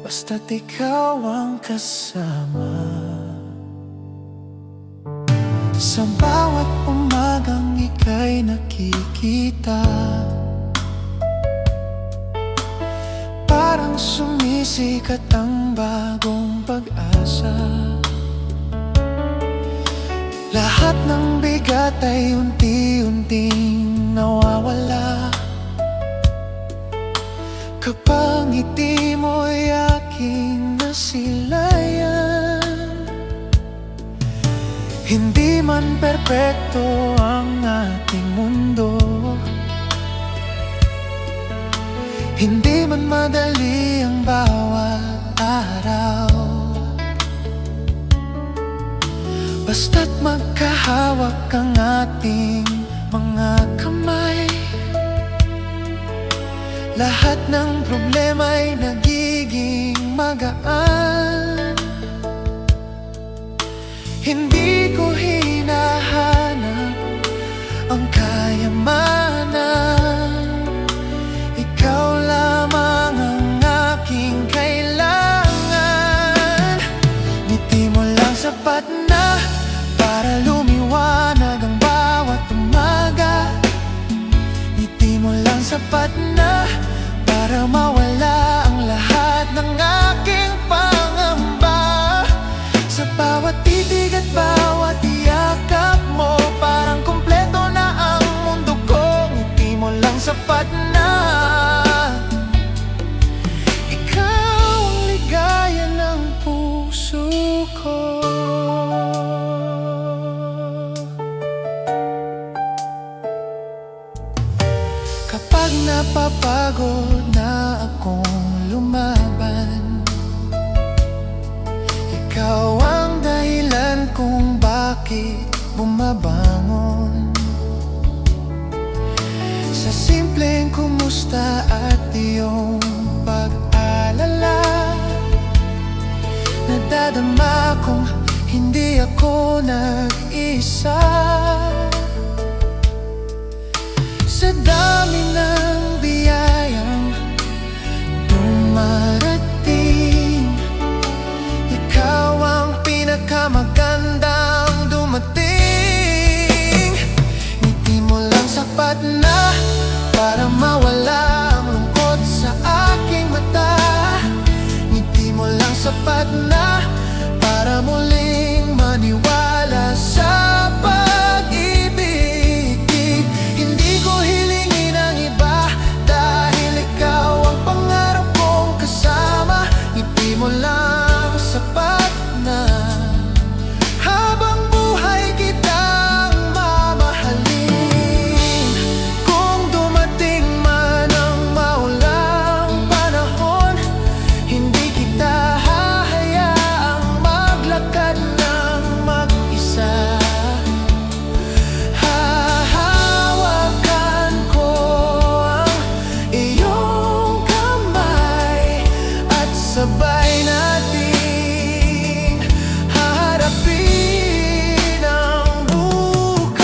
basta't ikaw ang kasama. Sa bawat umagang ika'y nakikita, parang sumisikat ang bagong pag-asa. Lahat ng bigat ay unti-unting nawawala kapag ngiti mo'y aking nasilayan. Hindi man perpekto ang ating mundo, hindi man madali ang bawat araw, basta't magkahawak ang ating mga kamay, lahat ng problema'y nagiging magaan. Hindi ko hinahanap ang kayamanan, ikaw lamang ang aking kailangan. Ngiti mo lang sapat na para lumiwanag ang bawat umaga. Ngiti mo lang sapat na para mawala ang lahat ng aking pangamba. Sa bawat titig at bawat yakap mo, parang kumpleto na ang mundo ko. Ngiti mo lang sapat na, ikaw ang ligaya ng puso ko. Kapag napapagod na akong lumaban, ikaw ang dahilan kung bakit bumabangon. Sa simpleng kumusta at iyong pag-alala, nadadama kong hindi ako nag-isa. Sa dami ng biyayang dumarating, ikaw ang pinakamagandang dumating. Ngiti mo lang sapat na para mawala ang lungkot sa aking mata. Ngiti mo lang sapat na para muling maniwala sa pag-ibig. Hindi ko hilingin ang iba dahil ikaw ang pangarap kong kasama. Ngiti mo lang sapat na habang buhay kitang mamahalin. Kung dumating man ang maulang panahon, hindi kita hahayaang maglakad ng mag-isa. Hahawakan ko ang iyong kamay at sabay nating haharapin ang bukas.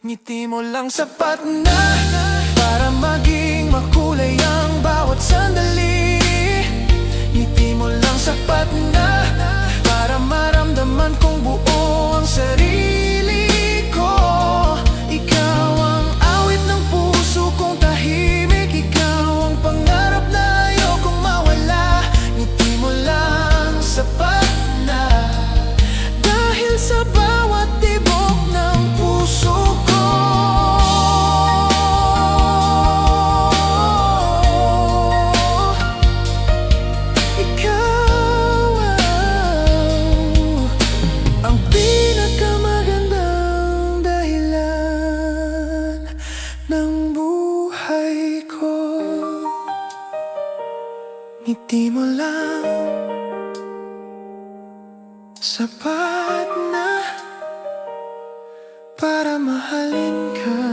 Ngiti mo lang sapat na para maging makulay ang bawat sandali. Ngiti mo lang sapat na para maramdaman kong buo ang sarili ko. Ikaw ang awit ng puso kong tahimik, ikaw ang pangarap na ayokong mawala. Ngiti mo lang sapat na dahil sa bawat tibok ng puso ko. Ikaw ang pinakamagandang dahilan ng buhay ko. Ngiti mo lang sapat na para mahalin ka.